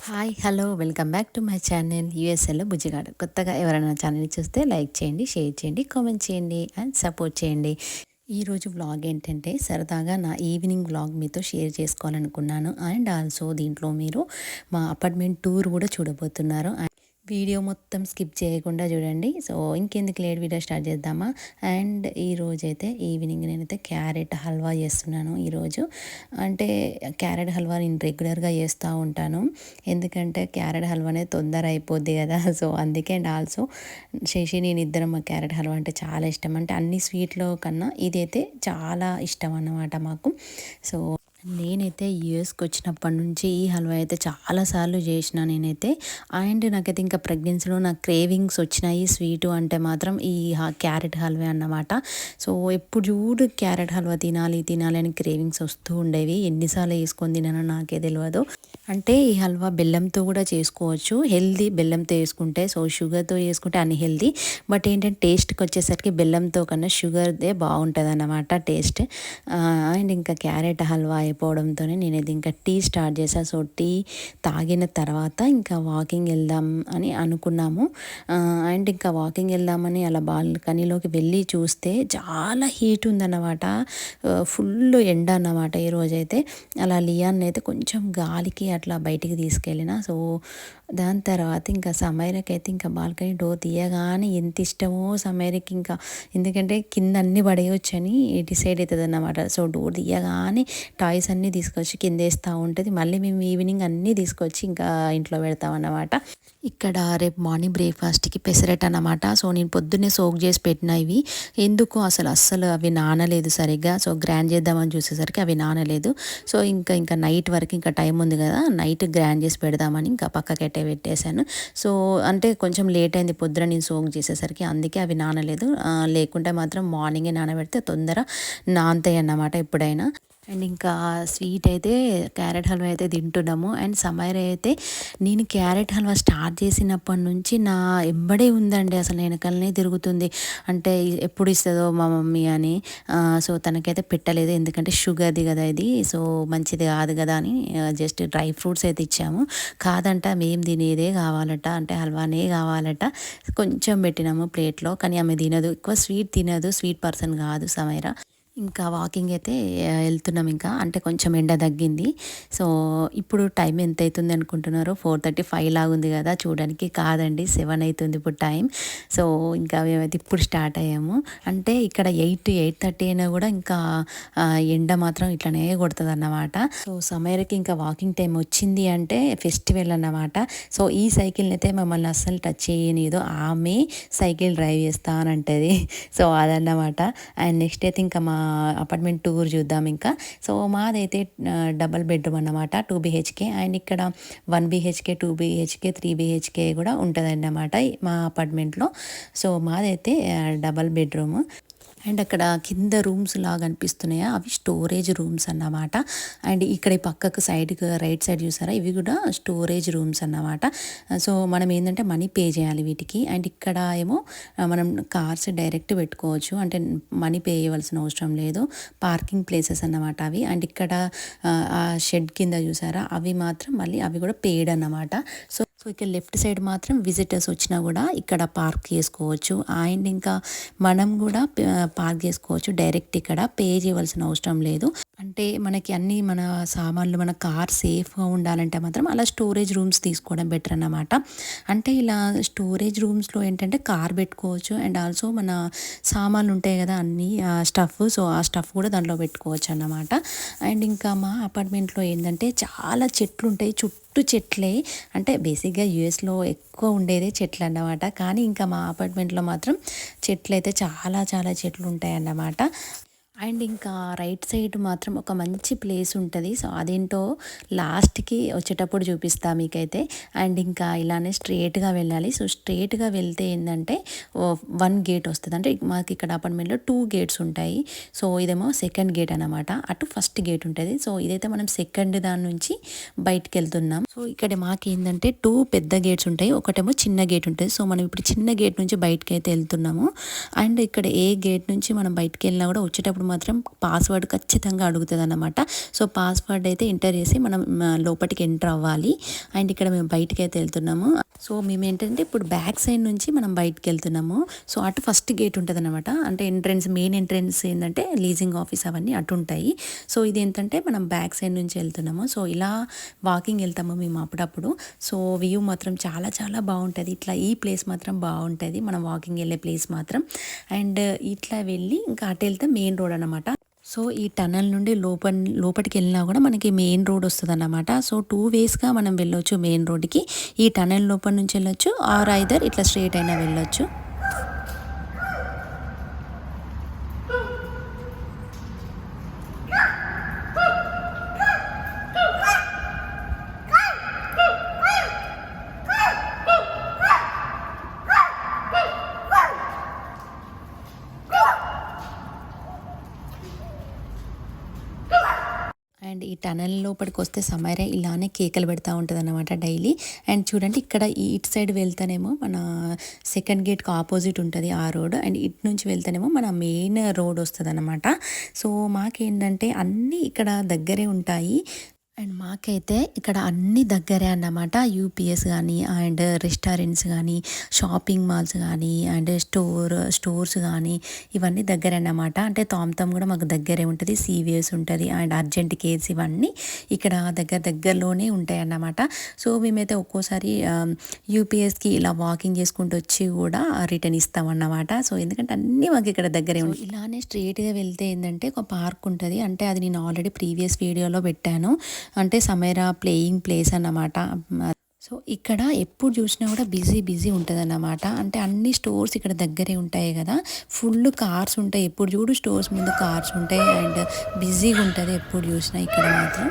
Hi hello welcome back to my channel యూఎస్ఏలో బుజ్జిగాడు. కొత్తగా ఎవరైనా ఛానల్ని చూస్తే లైక్ చేయండి, షేర్ చేయండి, కామెంట్ చేయండి అండ్ సపోర్ట్ చేయండి. ఈరోజు వ్లాగ్ ఏంటంటే సరదాగా నా ఈవినింగ్ వ్లాగ్ మీతో షేర్ చేసుకోవాలనుకున్నాను. అండ్ ఆల్సో దీంట్లో మీరు మా అపార్ట్మెంట్ టూర్ కూడా చూడబోతున్నారు. వీడియో మొత్తం స్కిప్ చేయకుండా చూడండి. సో ఇంకెందుకు లేట్, వీడియో స్టార్ట్ చేద్దామా. అండ్ ఈరోజైతే ఈవినింగ్ నేనైతే క్యారెట్ హల్వా చేస్తున్నాను. ఈరోజు అంటే క్యారెట్ హల్వా నేను రెగ్యులర్గా చేస్తూ ఉంటాను, ఎందుకంటే క్యారెట్ హల్వానే తొందర అయిపోద్ది కదా. సో అందుకే. అండ్ ఆల్సో శశి నేను ఇద్దరం మా క్యారెట్ హల్వా అంటే చాలా ఇష్టం. అంటే అన్ని స్వీట్లో కన్నా ఇదైతే చాలా ఇష్టం అన్నమాట మాకు. సో నేనైతే యూఎస్కి వచ్చినప్పటి నుంచి ఈ హల్వా అయితే చాలాసార్లు చేసిన నేనైతే. అండ్ నాకైతే ఇంకా ప్రెగ్నెన్సీలో నాకు క్రేవింగ్స్ వచ్చినాయి స్వీటు అంటే మాత్రం ఈ క్యారెట్ హల్వా అన్నమాట. సో ఎప్పుడు చూడు క్యారెట్ హల్వా తినాలి తినాలి అని క్రేవింగ్స్ వస్తూ ఉండేవి. ఎన్నిసార్లు వేసుకొని తినానో నాకే తెలియదు. అంటే ఈ హల్వా బెల్లంతో కూడా చేసుకోవచ్చు, హెల్దీ బెల్లంతో వేసుకుంటే. సో షుగర్తో వేసుకుంటే అన్హెల్దీ, బట్ ఏంటంటే టేస్ట్కి వచ్చేసరికి బెల్లంతో కన్నా షుగర్దే బాగుంటుంది అన్నమాట టేస్ట్. అండ్ ఇంకా క్యారెట్ హల్వా అయిపోవడంతోనే నేనైతే ఇంకా టీ స్టార్ట్ చేశాను. సో టీ తాగిన తర్వాత ఇంకా వాకింగ్ వెళ్దాం అని అనుకున్నాము. అండ్ ఇంకా వాకింగ్ వెళ్దామని అలా బాల్కనీలోకి వెళ్ళి చూస్తే చాలా హీట్ ఉందన్నమాట, ఫుల్ ఎండ అన్నమాట ఈరోజైతే. అలా లియాన్ అయితే కొంచెం గాలికి అట్లా బయటికి తీసుకెళ్ళిన. సో దాని తర్వాత ఇంకా సమైరకి అయితే ఇంకా బాల్కనీ డోర్ తీయగానే ఎంత ఇష్టమో సమైరకి, ఇంకా ఎందుకంటే కింద అన్నీ పడేయొచ్చని డిసైడ్ అవుతుంది అన్నమాట. సో డోర్ తీయగానే టాయ్స్ అన్నీ తీసుకొచ్చి కింద వేస్తూ ఉంటుంది. మళ్ళీ మేము ఈవినింగ్ అన్నీ తీసుకొచ్చి ఇంకా ఇంట్లో పెడతాం అన్నమాట. ఇక్కడ రేపు మార్నింగ్ బ్రేక్ఫాస్ట్కి పెసరట్ అన్నమాట. సో నేను పొద్దున్నే సోక్ చేసి పెట్టిన ఇవి, ఎందుకు అస్సలు అవి నానలేదు సరిగ్గా. సో గ్రైండ్ చేద్దామని చూసేసరికి అవి నానలేదు. సో ఇంకా నైట్ వరకు ఇంకా టైం ఉంది కదా, నైట్ గ్రైండ్ చేసి పెడదామని ఇంకా పక్కకెట్టే పెట్టేశాను. సో అంటే కొంచెం లేట్ అయింది పొద్దున నేను సోక్ చేసేసరికి, అందుకే అవి నానలేదు. లేకుంటే మాత్రం మార్నింగే నానబెడితే తొందర నానతాయి అన్నమాట ఎప్పుడైనా. అండ్ ఇంకా స్వీట్ అయితే క్యారెట్ హల్వా అయితే తింటున్నాము. అండ్ సమైర అయితే నేను క్యారెట్ హల్వా స్టార్ట్ చేసినప్పటి నుంచి నా ఎంబడే ఉందండి, అసలు వెనకాలనే తిరుగుతుంది. అంటే ఎప్పుడు ఇస్తుందో మా మమ్మీ అని. సో తనకైతే పెట్టలేదు, ఎందుకంటే షుగర్ది కదా ఇది, సో మంచిది కాదు కదా అని జస్ట్ డ్రై ఫ్రూట్స్ అయితే ఇచ్చాము. కాదంట మేము తినేదే కావాలట, అంటే హల్వానే కావాలట. కొంచెం పెట్టినాము ప్లేట్లో, కానీ ఆమె తినదు, ఎక్కువ స్వీట్ తినదు, స్వీట్ పర్సన్ కాదు సమైర. ఇంకా వాకింగ్ అయితే వెళ్తున్నాం ఇంకా, అంటే కొంచెం ఎండ తగ్గింది. సో ఇప్పుడు టైం ఎంత అవుతుంది అనుకుంటున్నారు? 4:35 లాగా ఉంది కదా చూడడానికి, కాదండి 7 అవుతుంది ఇప్పుడు టైం. సో ఇంకా మేమైతే ఇప్పుడు స్టార్ట్ అయ్యాము. అంటే ఇక్కడ 8-8:30 అయినా కూడా ఇంకా ఎండ మాత్రం ఇట్లనే కొడుతుంది అన్నమాట. సో సమయకి ఇంకా వాకింగ్ టైం వచ్చింది అంటే ఫెస్టివల్ అన్నమాట. సో ఈ సైకిల్ని అయితే మమ్మల్ని అస్సలు టచ్ చేయనిదో, ఆమె సైకిల్ డ్రైవ్ చేస్తానంటది. సో అదన్నమాట. అండ్ నెక్స్ట్ అయితే ఇంకా మా అపార్ట్మెంట్ టూర్ చూద్దాం ఇంకా. సో మాదైతే డబల్ బెడ్రూమ్ అన్నమాట, 2 BHK. అండ్ ఇక్కడ 1 BHK, 2 BHK, 3 BHK కూడా ఉంటుంది అన్నమాట మా అపార్ట్మెంట్లో. సో మాదైతే డబల్ బెడ్రూమ్. అండ్ అక్కడ కింద రూమ్స్ లాగా అనిపిస్తున్నాయా, అవి స్టోరేజ్ రూమ్స్ అన్నమాట. అండ్ ఇక్కడ ఈ పక్కకు సైడ్కి రైట్ సైడ్ చూసారా, ఇవి కూడా స్టోరేజ్ రూమ్స్ అన్నమాట. సో మనం ఏంటంటే మనీ పే చేయాలి వీటికి. అండ్ ఇక్కడ ఏమో మనం కార్స్ డైరెక్ట్ పెట్టుకోవచ్చు, అంటే మనీ పే చేయవలసిన అవసరం లేదు. పార్కింగ్ ప్లేసెస్ అన్నమాట అవి. అండ్ ఇక్కడ ఆ షెడ్ కింద చూసారా, అవి మాత్రం మళ్ళీ అవి కూడా పెయిడ్ అన్నమాట. సో ఇక్కడ లెఫ్ట్ సైడ్ మాత్రం విజిటర్స్ వచ్చినా కూడా ఇక్కడ పార్క్ చేసుకోవచ్చు. అండ్ ఇంకా మనం కూడా పార్క్ చేసుకోవచ్చు డైరెక్ట్, ఇక్కడ పే చేయవలసిన అవసరం లేదు. అంటే మనకి అన్ని మన సామాన్లు, మన కార్ సేఫ్గా ఉండాలంటే మాత్రం అలా స్టోరేజ్ రూమ్స్ తీసుకోవడం బెటర్ అన్నమాట. అంటే ఇలా స్టోరేజ్ రూమ్స్లో ఏంటంటే కార్ పెట్టుకోవచ్చు, అండ్ ఆల్సో మన సామాన్లు ఉంటాయి కదా అన్ని స్టఫ్, సో ఆ స్టఫ్ కూడా దాంట్లో పెట్టుకోవచ్చు అన్నమాట. అండ్ ఇంకా మా అపార్ట్మెంట్లో ఏంటంటే చాలా చెట్లు ఉంటాయి, చుట్టూ చెట్లే. అంటే బేసిక్గా యూఎస్లో ఎక్కువ ఉండేదే చెట్లు అన్నమాట, కానీ ఇంకా మా అపార్ట్మెంట్లో మాత్రం చెట్లు అయితే చాలా చెట్లు ఉంటాయి అన్నమాట. అండ్ ఇంకా రైట్ సైడ్ మాత్రం ఒక మంచి ప్లేస్ ఉంటుంది. సో అదేంటో లాస్ట్కి వచ్చేటప్పుడు చూపిస్తా మీకైతే. అండ్ ఇంకా ఇలానే స్ట్రేట్గా వెళ్ళాలి. సో స్ట్రేట్గా వెళ్తే ఏంటంటే 1 గేట్ వస్తుంది. అంటే మాకు ఇక్కడ అపార్ట్మెంట్లో 2 గేట్స్ ఉంటాయి. సో ఇదేమో సెకండ్ గేట్ అనమాట, అటు ఫస్ట్ గేట్ ఉంటుంది. సో ఇదైతే మనం సెకండ్ దాని నుంచి బయటికి వెళ్తున్నాం. సో ఇక్కడ మాకు ఏంటంటే 2 పెద్ద గేట్స్ ఉంటాయి, ఒకటేమో చిన్న గేట్ ఉంటుంది. సో మనం ఇప్పుడు చిన్న గేట్ నుంచి బయటకి అయితే వెళ్తున్నాము. అండ్ ఇక్కడ ఏ గేట్ నుంచి మనం బయటకు వెళ్ళినా కూడా వచ్చేటప్పుడు వెళ్ళినప్పుడు మాత్రం పాస్వర్డ్ ఖచ్చితంగా అడుగుతుంది అన్నమాట. సో పాస్వర్డ్ అయితే ఎంటర్ చేసి మనం లోపలికి ఎంటర్ అవ్వాలి. అండ్ ఇక్కడ మేము బయటికి అయితే వెళ్తున్నాము. సో మేము ఏంటంటే ఇప్పుడు బ్యాక్ సైడ్ నుంచి మనం బయటికి వెళ్తున్నాము. సో అటు ఫస్ట్ గేట్ ఉంటుంది అనమాట. అంటే మెయిన్ ఎంట్రెన్స్ ఏంటంటే లీజింగ్ ఆఫీస్ అవన్నీ అటు ఉంటాయి. సో ఇది ఏంటంటే మనం బ్యాక్ సైడ్ నుంచి వెళ్తున్నాము. సో ఇలా వాకింగ్ వెళ్తాము మేము అప్పుడప్పుడు. సో వ్యూ మాత్రం చాలా చాలా బాగుంటుంది. ఇట్లా ఈ ప్లేస్ మాత్రం బాగుంటుంది, మనం వాకింగ్ వెళ్ళే ప్లేస్ మాత్రం. అండ్ ఇట్లా వెళ్ళి ఇంకా అటు వెళ్తే మెయిన్ రోడ్ అనమాట. సో ఈ టనల్ నుండి లోపలికి వెళ్ళినా కూడా మనకి మెయిన్ రోడ్ వస్తుంది అన్నమాట. సో 2 వేస్గా మనం వెళ్ళొచ్చు మెయిన్ రోడ్కి. ఈ టనల్ లోపల నుంచి వెళ్ళొచ్చు, ఆర్ ఐదర్ ఇట్లా స్ట్రైట్ అయినా వెళ్ళొచ్చు. అండ్ ఈ టనల్ లోపలికి వస్తే సమైరా ఇలానే కేకలు పెడతా ఉంటుంది అన్నమాట డైలీ. అండ్ చూడండి ఇక్కడ ఇటు సైడ్ వెళ్తేనేమో మన సెకండ్ గేట్కి ఆపోజిట్ ఉంటుంది ఆ రోడ్. అండ్ ఇటు నుంచి వెళ్తేనేమో మన మెయిన్ రోడ్ వస్తుంది అనమాట. సో మాకేంటంటే అన్నీ ఇక్కడ దగ్గరే ఉంటాయి. అండ్ మాకైతే ఇక్కడ అన్ని దగ్గరే అన్నమాట. యూపీఎస్ కానీ అండ్ రెస్టారెంట్స్ కానీ షాపింగ్ మాల్స్ కానీ అండ్ స్టోర్స్ కానీ ఇవన్నీ దగ్గరే అన్నమాట. అంటే తామ్తమ్ కూడా మాకు దగ్గరే ఉంటుంది, CVS ఉంటుంది అండ్ అర్జెంట్ కేర్స్ ఇవన్నీ ఇక్కడ దగ్గరలోనే ఉంటాయి అన్నమాట. సో మేమైతే ఒక్కోసారి యూపీఎస్కి ఇలా వాకింగ్ చేసుకుంటూ వచ్చి కూడా రిటర్న్ ఇస్తామన్నమాట. సో ఎందుకంటే అన్నీ మాకు ఇక్కడ దగ్గరే ఉంటాయి. ఇలానే స్ట్రైట్గా వెళ్తే ఏంటంటే ఒక పార్క్ ఉంటుంది. అంటే అది నేను ఆల్రెడీ ప్రీవియస్ వీడియోలో పెట్టాను. అంటే సమైరా ప్లేయింగ్ ప్లేస్ అన్నమాట. సో ఇక్కడ ఎప్పుడు చూసినా కూడా బిజీ ఉంటుంది అన్నమాట. అంటే అన్ని స్టోర్స్ ఇక్కడ దగ్గరే ఉంటాయి కదా, ఫుల్ కార్స్ ఉంటాయి, ఎప్పుడు చూడు స్టోర్స్ ముందు కార్స్ ఉంటాయి అండ్ బిజీగా ఉంటుంది ఎప్పుడు చూసినా ఇక్కడ మాత్రం.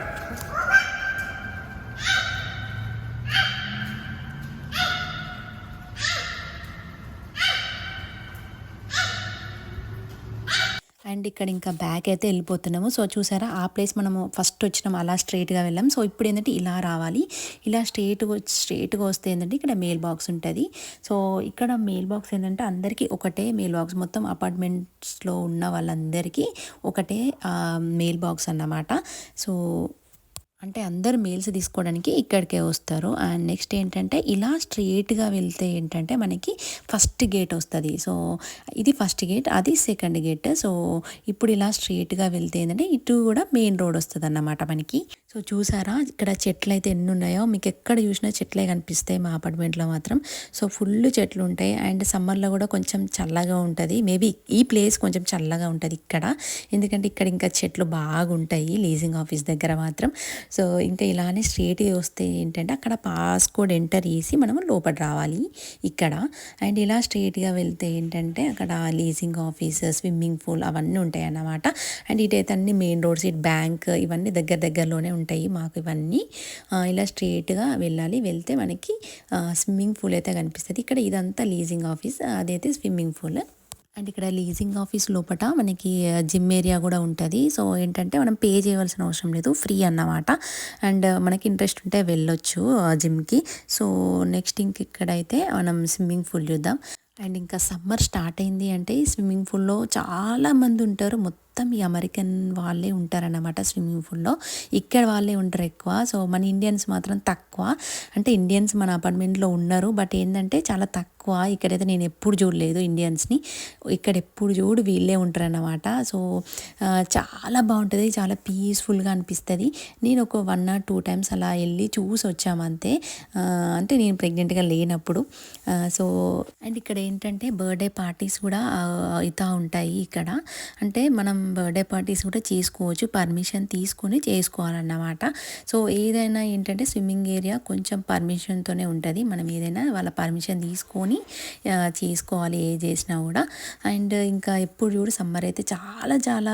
అండ్ ఇక్కడ ఇంకా బ్యాక్ అయితే వెళ్ళిపోతున్నాము. సో చూసారా ఆ ప్లేస్ మనము ఫస్ట్ వచ్చినాము, అలా స్ట్రైట్గా వెళ్ళాం. సో ఇప్పుడు ఏంటంటే ఇలా రావాలి, ఇలా స్ట్రైట్గా వస్తే ఏంటంటే ఇక్కడ మెయిల్ బాక్స్ ఉంటుంది. సో ఇక్కడ మెయిల్ బాక్స్ ఏంటంటే అందరికీ ఒకటే మెయిల్ బాక్స్, మొత్తం అపార్ట్మెంట్స్లో ఉన్న వాళ్ళందరికీ ఒకటే మెయిల్ బాక్స్ అన్నమాట. సో అంటే అందరు మెయిల్స్ తీసుకోవడానికి ఇక్కడికే వస్తారు. అండ్ నెక్స్ట్ ఏంటంటే ఇలా స్ట్రైట్గా వెళ్తే ఏంటంటే మనకి ఫస్ట్ గేట్ వస్తుంది. సో ఇది ఫస్ట్ గేట్, అది సెకండ్ గేట్. సో ఇప్పుడు ఇలా స్ట్రైట్గా వెళ్తే ఏంటంటే ఇటు కూడా మెయిన్ రోడ్ వస్తుంది అన్నమాట మనకి. సో చూసారా ఇక్కడ చెట్లు అయితే ఎన్ని ఉన్నాయో, మీకు ఎక్కడ చూసినా చెట్లే కనిపిస్తాయి మా అపార్ట్మెంట్లో మాత్రం. సో ఫుల్ చెట్లు ఉంటాయి అండ్ సమ్మర్లో కూడా కొంచెం చల్లగా ఉంటుంది. మేబీ ఈ ప్లేస్ కొంచెం చల్లగా ఉంటుంది ఇక్కడ, ఎందుకంటే ఇక్కడ ఇంకా చెట్లు బాగుంటాయి లీజింగ్ ఆఫీస్ దగ్గర మాత్రం. సో ఇంకా ఇలానే స్ట్రైట్గా వస్తే ఏంటంటే అక్కడ పాస్ కోడ్ ఎంటర్ చేసి మనం లోపల రావాలి ఇక్కడ. అండ్ ఇలా స్ట్రైట్గా వెళ్తే ఏంటంటే అక్కడ లీజింగ్ ఆఫీస్, స్విమ్మింగ్ పూల్ అవన్నీ ఉంటాయి అన్నమాట. అండ్ ఇటైతే అన్ని మెయిన్ రోడ్స్, ఇటు బ్యాంక్ ఇవన్నీ దగ్గరలోనే ఉంటాయి మాకు ఇవన్నీ. ఇలా స్ట్రైట్గా వెళ్ళాలి, వెళ్తే మనకి స్విమ్మింగ్ పూల్ అయితే కనిపిస్తుంది. ఇక్కడ ఇదంతా లీజింగ్ ఆఫీస్, అదైతే స్విమ్మింగ్ పూల్. అండ్ ఇక్కడ లీజింగ్ ఆఫీస్ లోపల మనకి జిమ్ ఏరియా కూడా ఉంటుంది. సో ఏంటంటే మనం పే చేయవలసిన అవసరం లేదు, ఫ్రీ అన్నమాట. అండ్ మనకి ఇంట్రెస్ట్ ఉంటే వెళ్ళొచ్చు జిమ్కి. సో నెక్స్ట్ ఇక్కడైతే మనం స్విమ్మింగ్ పూల్ చూద్దాం. అండ్ ఇంకా సమ్మర్ స్టార్ట్ అయింది అంటే ఈ స్విమ్మింగ్ పూల్లో చాలామంది ఉంటారు. మొత్తం ఈ అమెరికన్ వాళ్ళే ఉంటారన్నమాట స్విమ్మింగ్ పూల్లో, ఇక్కడ వాళ్ళే ఉంటారు ఎక్కువ. సో మన ఇండియన్స్ మాత్రం తక్కువ. అంటే ఇండియన్స్ మన అపార్ట్మెంట్లో ఉన్నారు, బట్ ఏంటంటే చాలా తక్కువ. ఇక్కడైతే నేను ఎప్పుడు చూడలేదు ఇండియన్స్ని, ఇక్కడ ఎప్పుడు చూడు వీళ్ళే ఉంటారన్నమాట. సో చాలా బాగుంటుంది, చాలా పీస్ఫుల్గా అనిపిస్తుంది. నేను ఒక 1 or 2 times అలా వెళ్ళి చూసి వచ్చామంతే, అంటే నేను ప్రెగ్నెంట్గా లేనప్పుడు. సో అండ్ ఇక్కడ ఏంటంటే బర్త్డే పార్టీస్ కూడా అవుతూ ఉంటాయి ఇక్కడ. అంటే మనం బర్త్డే పార్టీస్ కూడా చేసుకోవచ్చు, పర్మిషన్ తీసుకొని చేసుకోవాలన్నమాట. సో ఏదైనా ఏంటంటే స్విమ్మింగ్ ఏరియా కొంచెం పర్మిషన్తోనే ఉంటుంది, మనం ఏదైనా వాళ్ళ పర్మిషన్ తీసుకొని చేసుకోవాలి ఏ చేసినా కూడా. అండ్ ఇంకా ఎప్పుడు చూడు సమ్మర్ అయితే చాలా చాలా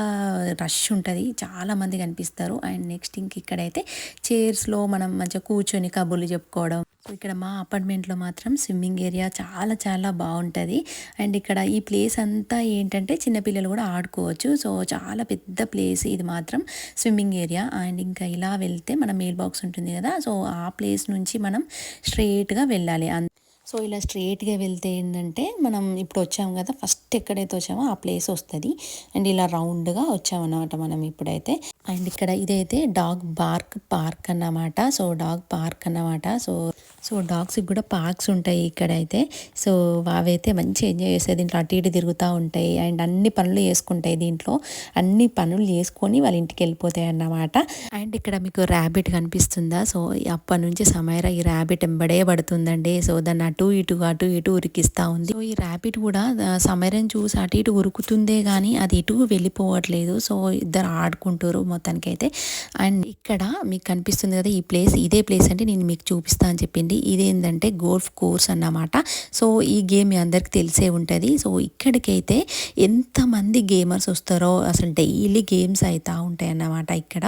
రష్ ఉంటుంది, చాలామంది కనిపిస్తారు. అండ్ నెక్స్ట్ ఇక్కడైతే చైర్స్లో మనం మంచిగా కూర్చొని కబుర్లు చెప్పుకోవడం. సో ఇక్కడ మా అపార్ట్మెంట్లో మాత్రం స్విమ్మింగ్ ఏరియా చాలా చాలా బాగుంటుంది. అండ్ ఇక్కడ ఈ ప్లేస్ అంతా ఏంటంటే చిన్నపిల్లలు కూడా ఆడుకోవచ్చు. సో చాలా పెద్ద ప్లేస్ ఇది మాత్రం స్విమ్మింగ్ ఏరియా. అండ్ ఇంకా ఇలా వెళ్తే మన మెయిల్ బాక్స్ ఉంటుంది కదా, సో ఆ ప్లేస్ నుంచి మనం స్ట్రైట్గా వెళ్ళాలి. సో ఇలా స్ట్రేట్గా వెళ్తే ఏంటంటే మనం ఇప్పుడు వచ్చాము కదా, ఫస్ట్ ఎక్కడైతే వచ్చామో ఆ ప్లేస్ వస్తుంది. అండ్ ఇలా రౌండ్గా వచ్చామన్నమాట మనం ఇప్పుడైతే. అండ్ ఇక్కడ ఇదైతే డాగ్ పార్క్ అన్నమాట. సో డాగ్ పార్క్ అన్నమాట. సో డాగ్స్కి కూడా పార్క్స్ ఉంటాయి ఇక్కడైతే. సో అవైతే మంచిగా ఎంజాయ్ చేస్తాయి, దీంట్లో అటు ఇటు తిరుగుతూ ఉంటాయి. అండ్ అన్ని పనులు చేసుకుంటాయి దీంట్లో, అన్ని పనులు చేసుకొని వాళ్ళ ఇంటికి వెళ్ళిపోతాయి అన్నమాట. అండ్ ఇక్కడ మీకు ర్యాబిట్ కనిపిస్తుందా? సో అప్పటి నుంచి సమైరా ఈ ర్యాబిట్ ఎంబడే పడుతుందండి. సో దాన్ని అటు ఇటు ఉరికిస్తూ ఉంది. సో ఈ ర్యాబిట్ కూడా సమైరాని చూసి అటు ఇటు ఉరుకుతుందే కానీ అది ఇటు వెళ్ళిపోవట్లేదు. సో ఇద్దరు ఆడుకుంటారు మొత్తానికైతే. అండ్ ఇక్కడ మీకు కనిపిస్తుంది కదా ఈ ప్లేస్, ఇదే ప్లేస్ అంటే నేను మీకు చూపిస్తా అని చెప్పింది. ఇదేంటంటే గోల్ఫ్ కోర్స్ అన్నమాట. సో ఈ గేమ్ మీ అందరికి తెలిసే ఉంటుంది. సో ఇక్కడికైతే ఎంతమంది గేమర్స్ వస్తారో అసలు డైలీ గేమ్స్ అవుతూ ఉంటాయి అన్నమాట ఇక్కడ.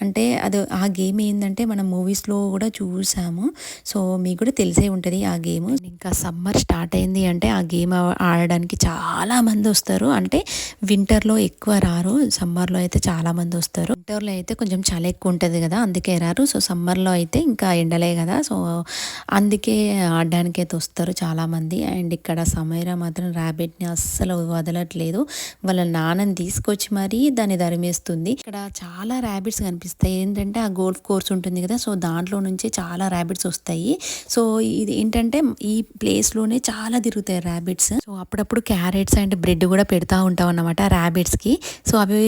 అంటే అది ఆ గేమ్ ఏంటంటే మనం మూవీస్లో కూడా చూసాము. సో మీకు కూడా తెలిసే ఉంటుంది ఆ గేమ్. ఇంకా సమ్మర్ స్టార్ట్ అయింది అంటే ఆ గేమ్ ఆడడానికి చాలా మంది వస్తారు. అంటే వింటర్లో ఎక్కువ రారు, సమ్మర్లో అయితే చాలా మంది వస్తారు. వింటర్లో అయితే కొంచెం చలి ఎక్కువ ఉంటుంది కదా, అందుకే రారు. సో సమ్మర్లో అయితే ఇంకా ఎండలే కదా, సో అందుకే ఆడడానికి అయితే వస్తారు చాలామంది. అండ్ ఇక్కడ సమైరా మాత్రం ర్యాబిట్ని అస్సలు వదలట్లేదు, వాళ్ళ నాన్నని తీసుకొచ్చి మరీ దాన్ని ధరిమేస్తుంది. ఇక్కడ చాలా ర్యాబిట్స్ కనిపిస్తాయి. ఏంటంటే ఆ గోల్ఫ్ కోర్స్ ఉంటుంది కదా, సో దాంట్లో నుంచి చాలా ర్యాబిట్స్ వస్తాయి. సో ఇది ఏంటంటే ఈ ప్లేస్లోనే చాలా తిరుగుతాయి ర్యాబిట్స్. సో అప్పుడప్పుడు క్యారెట్స్ అండ్ బ్రెడ్ కూడా పెడతా ఉంటాం అన్నమాట ర్యాబిట్స్కి. సో అవి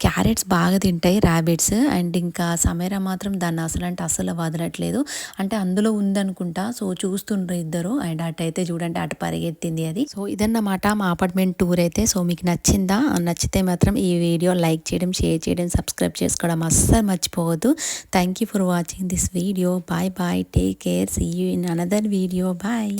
క్యారెట్స్ బాగా తింటాయి ర్యాబిట్స్. అండ్ ఇంకా సమైరా మాత్రం దాన్ని అసలు వదలట్లేదు. అంటే అందులో ఉందనుకుంటా. సో చూస్తుండ్రు ఇద్దరు. అండ్ అటైతే చూడండి అటు పరిగెత్తింది అది. సో ఇదన్నమాట మా అపార్ట్మెంట్ టూర్ అయితే. సో మీకు నచ్చిందా? నచ్చితే మాత్రం ఈ వీడియో లైక్ చేయడం, షేర్ చేయడం, సబ్స్క్రైబ్ చేసుకోవడం అస్సలు మర్చిపోవద్దు. Thank you for watching this video. Bye bye, take care, see you in another video. Bye.